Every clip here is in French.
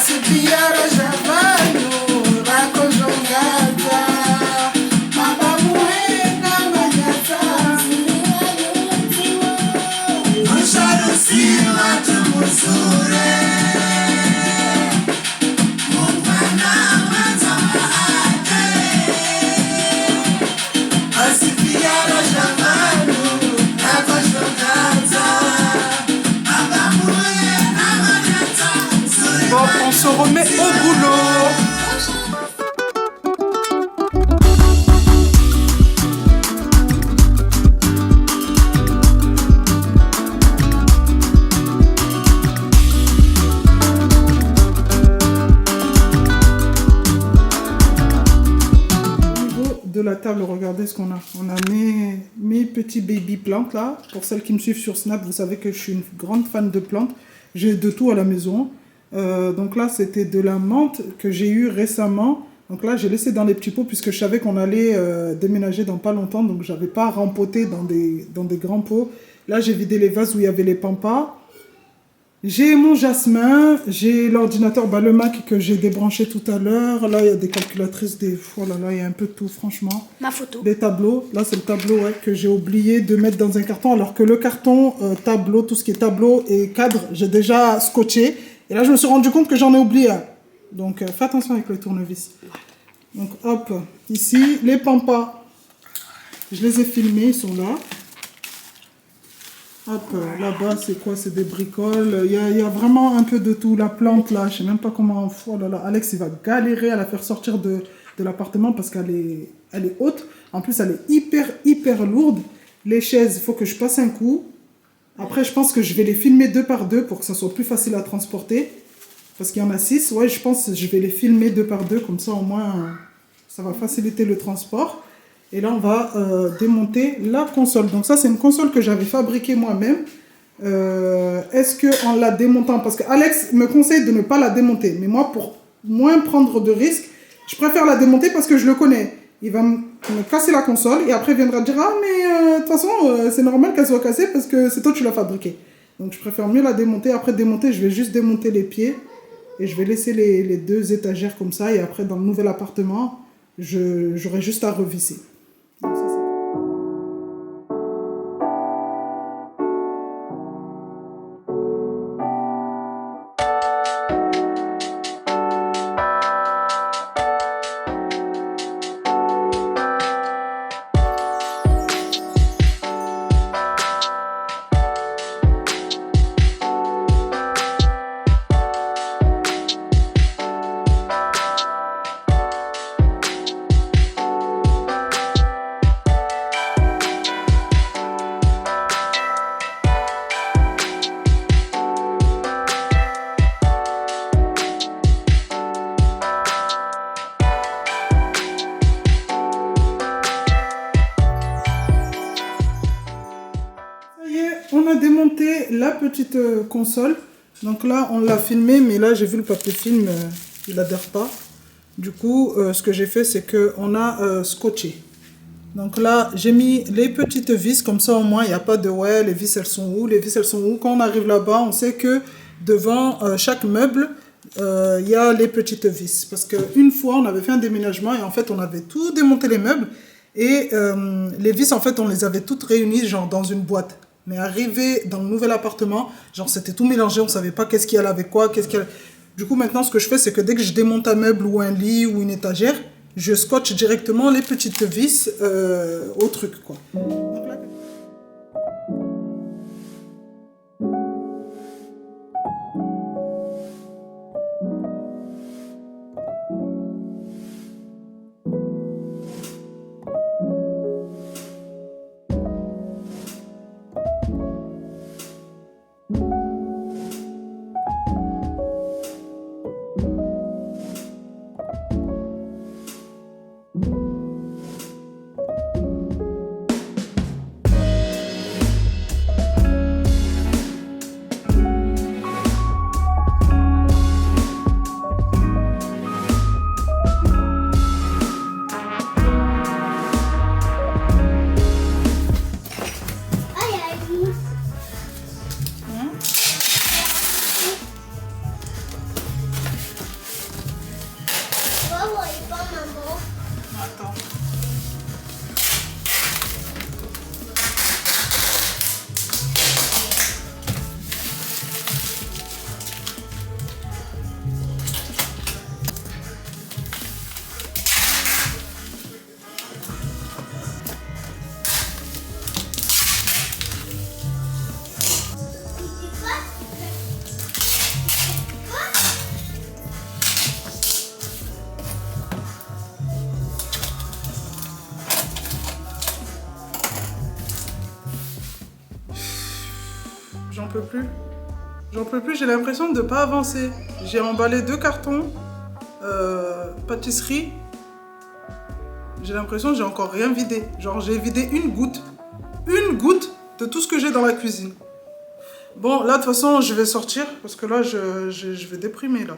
Piara Javano, Rako Jongata, Mama Muena Magata, Ansharo Sima Tumusure, Mumana Mazama Ate, Piara Javano, Rako Jongata, Mama Muena Magata. Bon, on se remet au boulot. Au niveau de la table, regardez ce qu'on a. On a mes petits baby plantes là. Pour celles qui me suivent sur Snap, vous savez que je suis une grande fan de plantes. J'ai de tout à la maison. Donc là, c'était de la menthe que j'ai eu récemment. Donc là, j'ai laissé dans les petits pots puisque je savais qu'on allait déménager dans pas longtemps. Donc, je n'avais pas rempoté dans des grands pots. Là, j'ai vidé les vases où il y avait les pampas. J'ai mon jasmin. J'ai l'ordinateur, le Mac que j'ai débranché tout à l'heure. Là, il y a des calculatrices. Oh là là, il y a un peu de tout, franchement. Ma photo. Des tableaux. Là, c'est le tableau que j'ai oublié de mettre dans un carton. Alors que le carton, tableau, tout ce qui est tableau et cadre, j'ai déjà scotché. Et là, je me suis rendu compte que j'en ai oublié un. Donc, fais attention avec le tournevis. Donc, hop, ici, les pampas. Je les ai filmés, ils sont là. Hop, là-bas, c'est quoi? C'est des bricoles. Il y a vraiment un peu de tout. La plante, là, je sais même pas comment... Oh là là, Alex, il va galérer à la faire sortir de l'appartement parce qu'elle est haute. En plus, elle est hyper lourde. Les chaises, il faut que je passe un coup. Après, je pense que je vais les filmer 2 par 2 pour que ça soit plus facile à transporter. Parce qu'il y en a 6. Ouais, je pense que je vais les filmer 2 par 2. Comme ça, au moins, ça va faciliter le transport. Et là, on va démonter la console. Donc ça, c'est une console que j'avais fabriquée moi-même. Est-ce qu'en la démontant... Parce que Alex me conseille de ne pas la démonter. Mais moi, pour moins prendre de risques, je préfère la démonter parce que je le connais. Il va me casser la console et après il viendra dire « Ah, mais de toute façon, c'est normal qu'elle soit cassée parce que c'est toi qui l'as fabriquée. » Donc je préfère mieux la démonter. Après démonter, je vais juste démonter les pieds et je vais laisser les 2 étagères comme ça. Et après, dans le nouvel appartement, j'aurai juste à revisser. Donc, ça, on a démonté la petite console. Donc là, on l'a filmé, mais là, j'ai vu le papier film, il n'adhère pas. Du coup, ce que j'ai fait, c'est qu'on a scotché. Donc là, j'ai mis les petites vis, comme ça au moins, il n'y a pas de « ouais, les vis, elles sont où? Les vis, elles sont où ?» Quand on arrive là-bas, on sait que devant chaque meuble, il y a les petites vis. Parce qu'une fois, on avait fait un déménagement et en fait, on avait tout démonté les meubles. Et les vis, en fait, on les avait toutes réunies, genre dans une boîte. Mais arrivé dans le nouvel appartement, genre c'était tout mélangé, on ne savait pas qu'est-ce qu'il y allait avec quoi, Du coup, maintenant, ce que je fais, c'est que dès que je démonte un meuble ou un lit ou une étagère, je scotche directement les petites vis au truc, quoi. Donc là, J'en peux plus. J'en peux plus, j'ai l'impression de ne pas avancer. J'ai emballé 2 cartons pâtisserie. J'ai l'impression que j'ai encore rien vidé. Genre, j'ai vidé une goutte de tout ce que j'ai dans la cuisine. Bon, là, de toute façon, je vais sortir parce que là, je vais déprimer, là.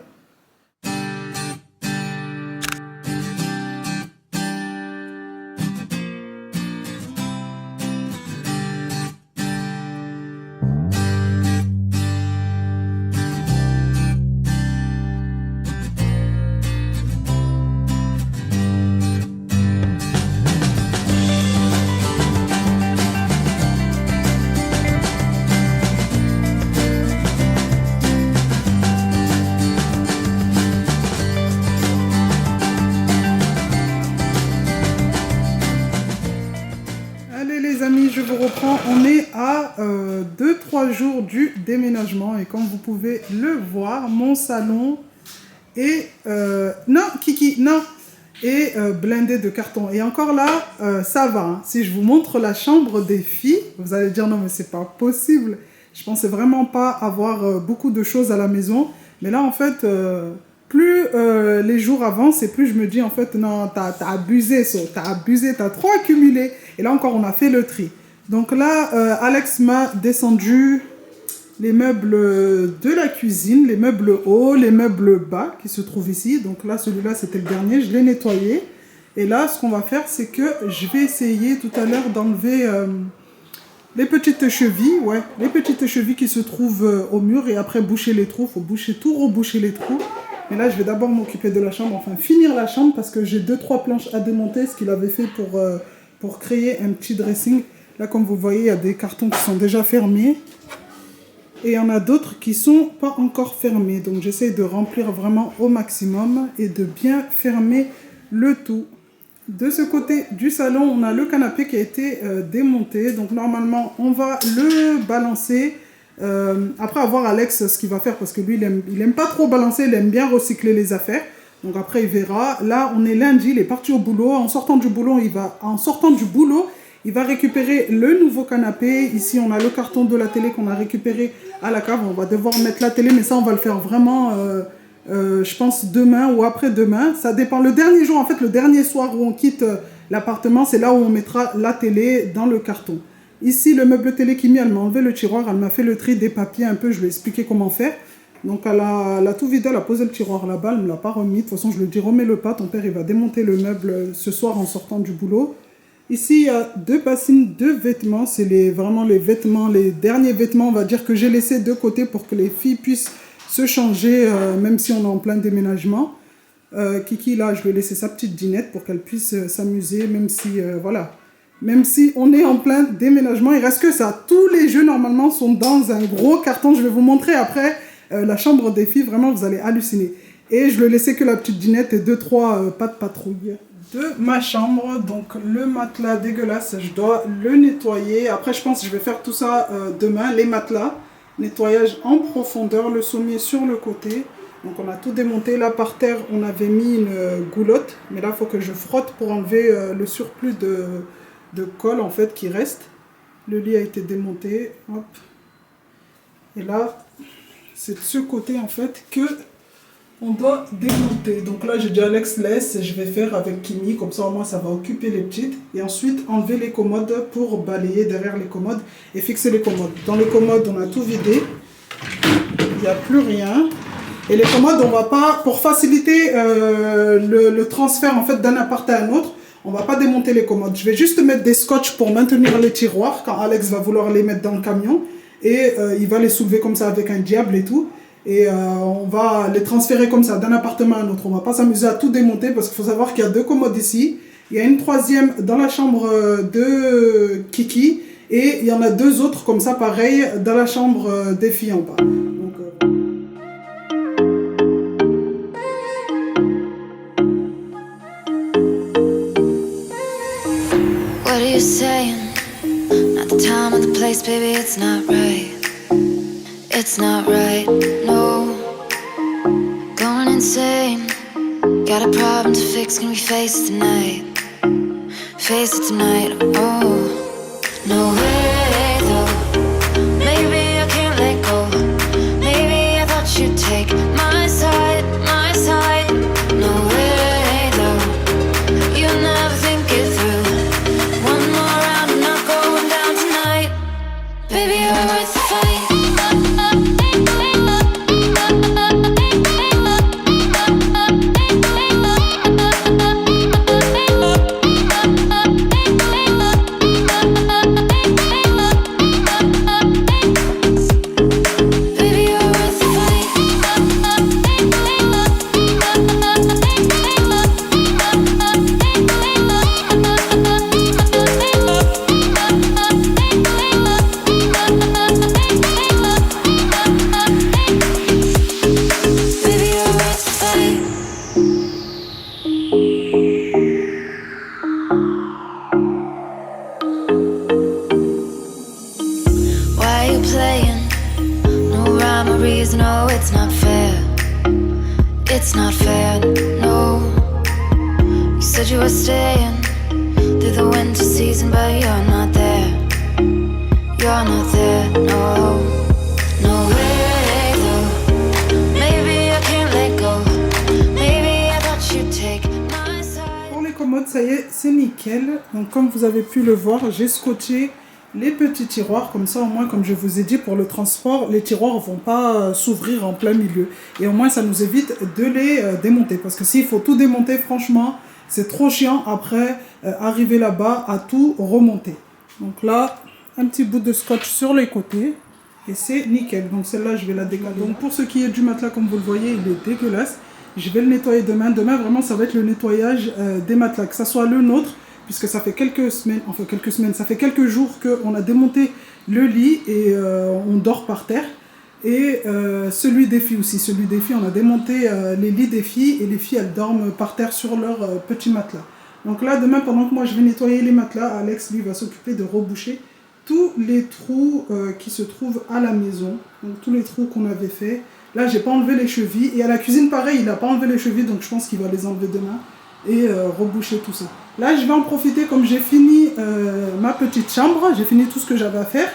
Je vous reprends, on est à 2-3 jours du déménagement et comme vous pouvez le voir, mon salon est blindé de cartons. Et encore là, ça va. Hein. Si je vous montre la chambre des filles, vous allez dire non mais c'est pas possible. Je pensais vraiment pas avoir beaucoup de choses à la maison. Mais là en fait, plus les jours avancent et plus je me dis en fait non, t'as abusé, t'as trop accumulé. Et là encore on a fait le tri. Donc là, Alex m'a descendu les meubles de la cuisine, les meubles hauts, les meubles bas qui se trouvent ici. Donc là, celui-là, c'était le dernier, je l'ai nettoyé. Et là, ce qu'on va faire, c'est que je vais essayer tout à l'heure d'enlever les petites chevilles, les petites chevilles qui se trouvent au mur et après boucher les trous. Il faut boucher tout, reboucher les trous. Mais là, je vais d'abord m'occuper de la chambre, enfin finir la chambre parce que j'ai 2-3 planches à démonter, ce qu'il avait fait pour créer un petit dressing. Là, comme vous voyez, il y a des cartons qui sont déjà fermés. Et il y en a d'autres qui ne sont pas encore fermés. Donc, j'essaie de remplir vraiment au maximum et de bien fermer le tout. De ce côté du salon, on a le canapé qui a été démonté. Donc, normalement, on va le balancer. Après avoir Alex ce qu'il va faire parce que lui, il aime pas trop balancer. Il aime bien recycler les affaires. Donc, après, il verra. Là, on est lundi. Il est parti au boulot. En sortant du boulot, il va récupérer le nouveau canapé. Ici, on a le carton de la télé qu'on a récupéré à la cave. On va devoir mettre la télé, mais ça, on va le faire vraiment, je pense, demain ou après-demain. Ça dépend. Le dernier jour, en fait, le dernier soir où on quitte l'appartement, c'est là où on mettra la télé dans le carton. Ici, le meuble télé qui elle m'a enlevé le tiroir. Elle m'a fait le tri des papiers un peu. Je lui ai expliqué comment faire. Donc, elle a tout vidé. Elle a posé le tiroir là-bas. Elle ne me l'a pas remis. De toute façon, je lui ai dit, remets-le pas. Ton père, il va démonter le meuble ce soir en sortant du boulot. Ici, il y a 2 bassines de vêtements. C'est vraiment les vêtements, les derniers vêtements, on va dire, que j'ai laissés de côté pour que les filles puissent se changer, même si on est en plein déménagement. Kiki, là, je vais laisser sa petite dinette pour qu'elle puisse s'amuser, même si on est en plein déménagement. Il reste que ça. Tous les jeux, normalement, sont dans un gros carton. Je vais vous montrer après la chambre des filles. Vraiment, vous allez halluciner. Et je lui ai laissé que la petite dinette et 2-3 pas de patrouille. De ma chambre, donc le matelas dégueulasse, je dois le nettoyer. Après, je pense que je vais faire tout ça demain, les matelas. Nettoyage en profondeur, le sommier sur le côté. Donc, on a tout démonté. Là, par terre, on avait mis une goulotte. Mais là, il faut que je frotte pour enlever le surplus de colle, en fait, qui reste. Le lit a été démonté. Hop. Et là, c'est de ce côté, en fait, que on doit démonter. Donc là, j'ai dit Alex laisse, je vais faire avec Kimi, comme ça au moins ça va occuper les petites. Et ensuite, enlever les commodes pour balayer derrière les commodes et fixer les commodes. Dans les commodes, on a tout vidé. Il n'y a plus rien. Et les commodes, on va pas, pour faciliter le transfert en fait d'un appart à un autre, on va pas démonter les commodes. Je vais juste mettre des scotch pour maintenir les tiroirs quand Alex va vouloir les mettre dans le camion. Et il va les soulever comme ça avec un diable et tout. Et on va les transférer comme ça d'un appartement à un autre. On ne va pas s'amuser à tout démonter parce qu'il faut savoir qu'il y a 2 commodes ici. Il y a une 3e dans la chambre de Kiki. Et il y en a 2 autres comme ça, pareil, dans la chambre des filles en bas. Donc, What are you saying? Not the time or the place, baby, it's not right. It's not right, no. Going insane. Got a problem to fix, can we face it tonight? Face it tonight, oh. No way, though. Maybe I can't Baby, you're worth the fight. No, it's not fair. It's not fair, no. You said you were staying through the winter season, but you're not there. You're not there, no. No way, though. Maybe I can't let go. Maybe I thought you'd take my side. Pour les commodes, ça y est, c'est nickel. Donc comme vous avez pu le voir, j'ai scotché les petits tiroirs, comme ça au moins, comme je vous ai dit, pour le transport, les tiroirs ne vont pas s'ouvrir en plein milieu. Et au moins ça nous évite de les démonter. Parce que s'il faut tout démonter, franchement, c'est trop chiant après arriver là-bas à tout remonter. Donc là, un petit bout de scotch sur les côtés. Et c'est nickel. Donc celle-là, je vais la dégager. Donc pour ce qui est du matelas, comme vous le voyez, il est dégueulasse. Je vais le nettoyer demain. Demain, vraiment, ça va être le nettoyage des matelas. Que ça soit le nôtre, puisque ça fait quelques semaines, ça fait quelques jours qu'on a démonté le lit et on dort par terre. Et celui des filles aussi, celui des filles, on a démonté les lits des filles et les filles, elles dorment par terre sur leur petit matelas. Donc là, demain, pendant que moi je vais nettoyer les matelas, Alex, lui, va s'occuper de reboucher tous les trous qui se trouvent à la maison. Donc tous les trous qu'on avait fait. Là, j'ai pas enlevé les chevilles. Et à la cuisine, pareil, il n'a pas enlevé les chevilles, donc je pense qu'il va les enlever demain. Et reboucher tout ça. Là, je vais en profiter comme j'ai fini ma petite chambre, j'ai fini tout ce que j'avais à faire,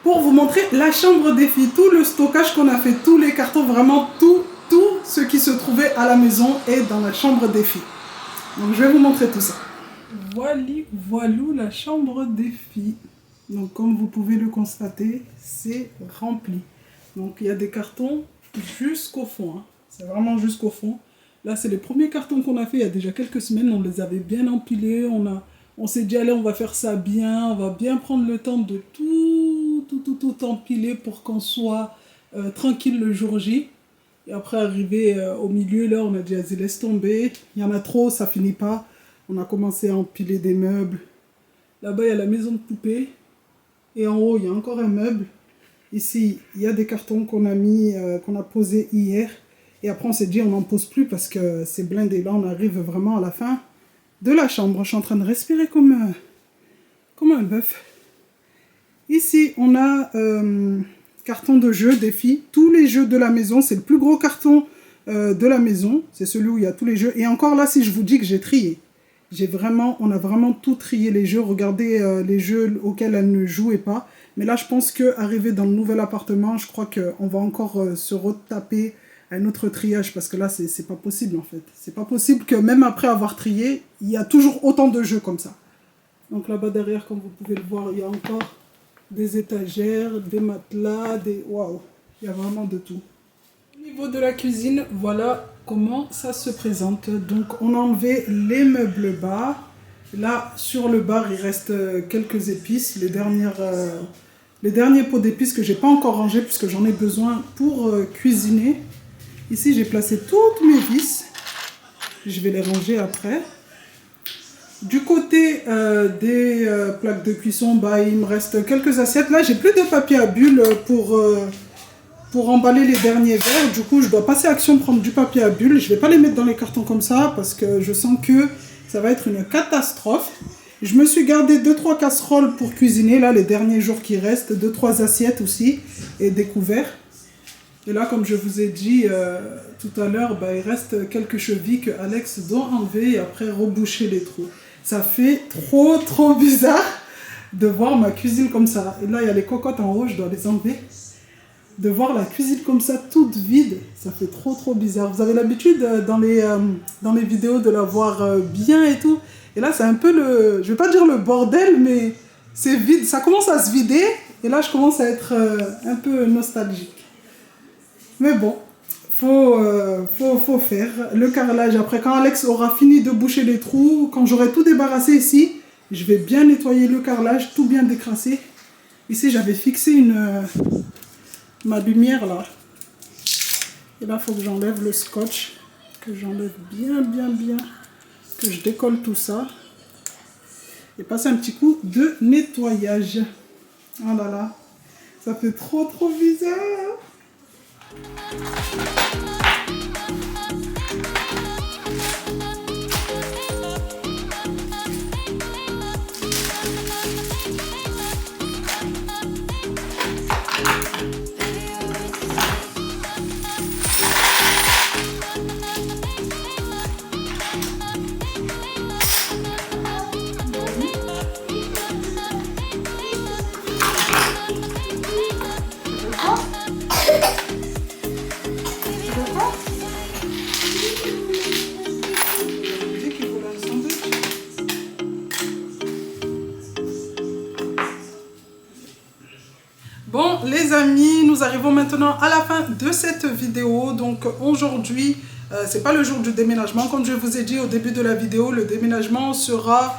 pour vous montrer la chambre des filles, tout le stockage qu'on a fait, tous les cartons, vraiment tout ce qui se trouvait à la maison et dans la chambre des filles. Donc, je vais vous montrer tout ça. Voilou, la chambre des filles. Donc, comme vous pouvez le constater, c'est rempli. Donc, il y a des cartons jusqu'au fond, hein. C'est vraiment jusqu'au fond. Là, c'est les premiers cartons qu'on a fait il y a déjà quelques semaines. On les avait bien empilés. On s'est dit, allez, on va faire ça bien. On va bien prendre le temps de tout empiler pour qu'on soit tranquille le jour J. Et après, arriver au milieu, là, on a dit, vas-y, laisse tomber. Il y en a trop, ça finit pas. On a commencé à empiler des meubles. Là-bas, il y a la maison de poupée. Et en haut, il y a encore un meuble. Ici, il y a des cartons qu'on a mis, qu'on a posés hier. Et après, on s'est dit, on n'en pose plus parce que c'est blindé. Là, on arrive vraiment à la fin de la chambre. Je suis en train de respirer comme un bœuf. Ici, on a carton de jeux des filles. Tous les jeux de la maison. C'est le plus gros carton de la maison. C'est celui où il y a tous les jeux. Et encore là, si je vous dis que j'ai trié. On a vraiment tout trié les jeux. Regardez les jeux auxquels elles ne jouaient pas. Mais là, je pense qu'arrivé dans le nouvel appartement, je crois qu'on va encore se retaper un autre triage, parce que là, c'est pas possible, en fait. C'est pas possible que même après avoir trié, il y a toujours autant de jeux comme ça. Donc là-bas derrière, comme vous pouvez le voir, il y a encore des étagères, des matelas, Waouh, il y a vraiment de tout. Au niveau de la cuisine, voilà comment ça se présente. Donc, on a enlevé les meubles bas. Là, sur le bar, il reste quelques épices, les derniers pots d'épices que j'ai pas encore rangés, puisque j'en ai besoin pour cuisiner. Ici, j'ai placé toutes mes vis. Je vais les ranger après. Du côté des plaques de cuisson, bah, il me reste quelques assiettes. Là, j'ai plus de papier à bulles pour emballer les derniers verres. Du coup, je dois passer à action, prendre du papier à bulles. Je ne vais pas les mettre dans les cartons comme ça parce que je sens que ça va être une catastrophe. Je me suis gardé 2-3 casseroles pour cuisiner, là, les derniers jours qui restent. 2-3 assiettes aussi et des couverts. Et là, comme je vous ai dit tout à l'heure, bah, il reste quelques chevilles que Alex doit enlever et après reboucher les trous. Ça fait trop bizarre de voir ma cuisine comme ça. Et là, il y a les cocottes en haut, je dois les enlever. De voir la cuisine comme ça, toute vide, ça fait trop bizarre. Vous avez l'habitude dans les vidéos de la voir bien et tout. Et là, c'est un peu je vais pas dire le bordel, mais c'est vide. Ça commence à se vider Et là, je commence à être un peu nostalgique. Mais bon, faut faire le carrelage. Après, quand Alex aura fini de boucher les trous, quand j'aurai tout débarrassé ici, je vais bien nettoyer le carrelage, tout bien décrasser. Ici, j'avais fixé ma lumière là. Et là, il faut que j'enlève le scotch, que j'enlève bien, que je décolle tout ça. Et passer un petit coup de nettoyage. Oh là là, ça fait trop bizarre. Bon les amis, nous arrivons maintenant à la fin de cette vidéo. Donc aujourd'hui, c'est pas le jour du déménagement. Comme je vous ai dit au début de la vidéo, le déménagement sera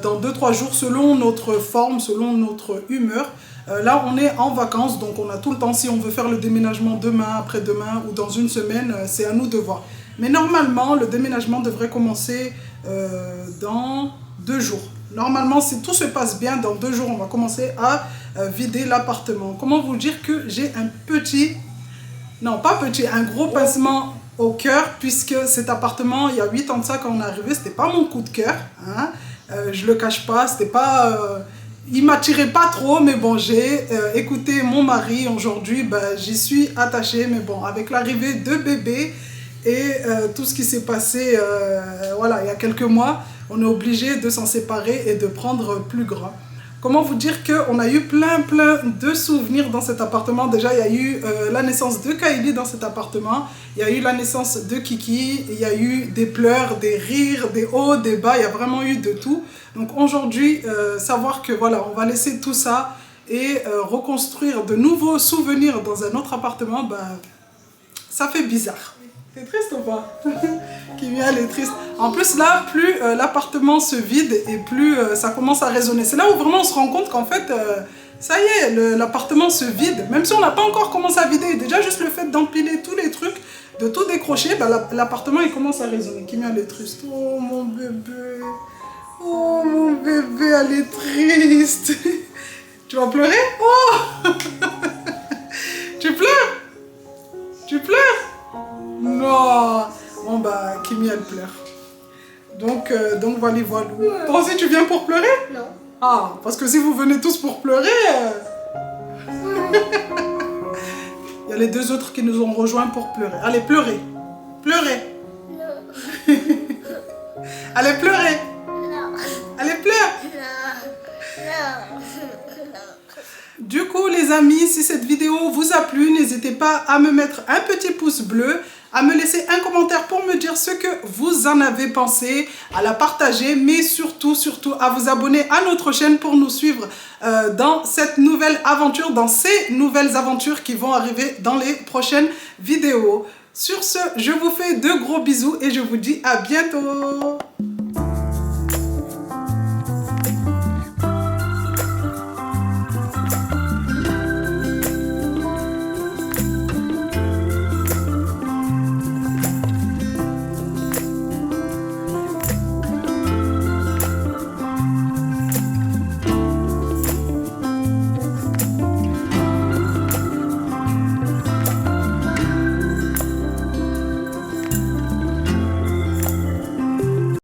dans 2-3 jours selon notre forme, selon notre humeur. Là on est en vacances, donc on a tout le temps. Si on veut faire le déménagement demain, après-demain ou dans une semaine, c'est à nous de voir. Mais normalement, le déménagement devrait commencer dans 2 jours. Normalement, si tout se passe bien, dans 2 jours, on va commencer à vider l'appartement. Comment vous dire que j'ai un petit... Non, pas petit, un gros pincement au cœur, puisque cet appartement, il y a 8 ans de ça, quand on est arrivé, c'était pas mon coup de cœur. Hein. Je le cache pas, c'était pas... il m'attirait pas trop, mais bon, j'ai écouté mon mari aujourd'hui, ben, j'y suis attachée. Mais bon, avec l'arrivée de bébé et tout ce qui s'est passé voilà, il y a quelques mois, on est obligé de s'en séparer et de prendre plus grand. Comment vous dire qu'on a eu plein de souvenirs dans cet appartement. Déjà, il y a eu la naissance de Kylie dans cet appartement. Il y a eu la naissance de Kiki. Il y a eu des pleurs, des rires, des hauts, des bas. Il y a vraiment eu de tout. Donc aujourd'hui, savoir que voilà, on va laisser tout ça et reconstruire de nouveaux souvenirs dans un autre appartement, ben, ça fait bizarre. T'es triste ou pas? Kimia, elle est triste. En plus, là, plus l'appartement se vide et plus ça commence à résonner. C'est là où vraiment on se rend compte qu'en fait, ça y est, l'appartement se vide. Même si on n'a pas encore commencé à vider. Déjà, juste le fait d'empiler tous les trucs, de tout décrocher, bah, l'appartement, il commence à résonner. Kimia, elle est triste. Oh, mon bébé. Oh, mon bébé, elle est triste. Tu vas pleurer? Oh. Tu pleures? Tu pleures? Non. Bon bah Kimi elle pleure. Donc voilà. Toi aussi tu viens pour pleurer? Non. Ah, parce que si vous venez tous pour pleurer... Il y a les 2 autres qui nous ont rejoints pour pleurer. Allez, pleurez. Pleurez. Non. Allez, pleurez. Non. Allez, pleure. Non. Du coup les amis, si cette vidéo vous a plu, n'hésitez pas à me mettre un petit pouce bleu, à me laisser un commentaire pour me dire ce que vous en avez pensé, à la partager, mais surtout à vous abonner à notre chaîne pour nous suivre dans cette nouvelle aventure, dans ces nouvelles aventures qui vont arriver dans les prochaines vidéos. Sur ce, je vous fais de gros bisous et je vous dis à bientôt.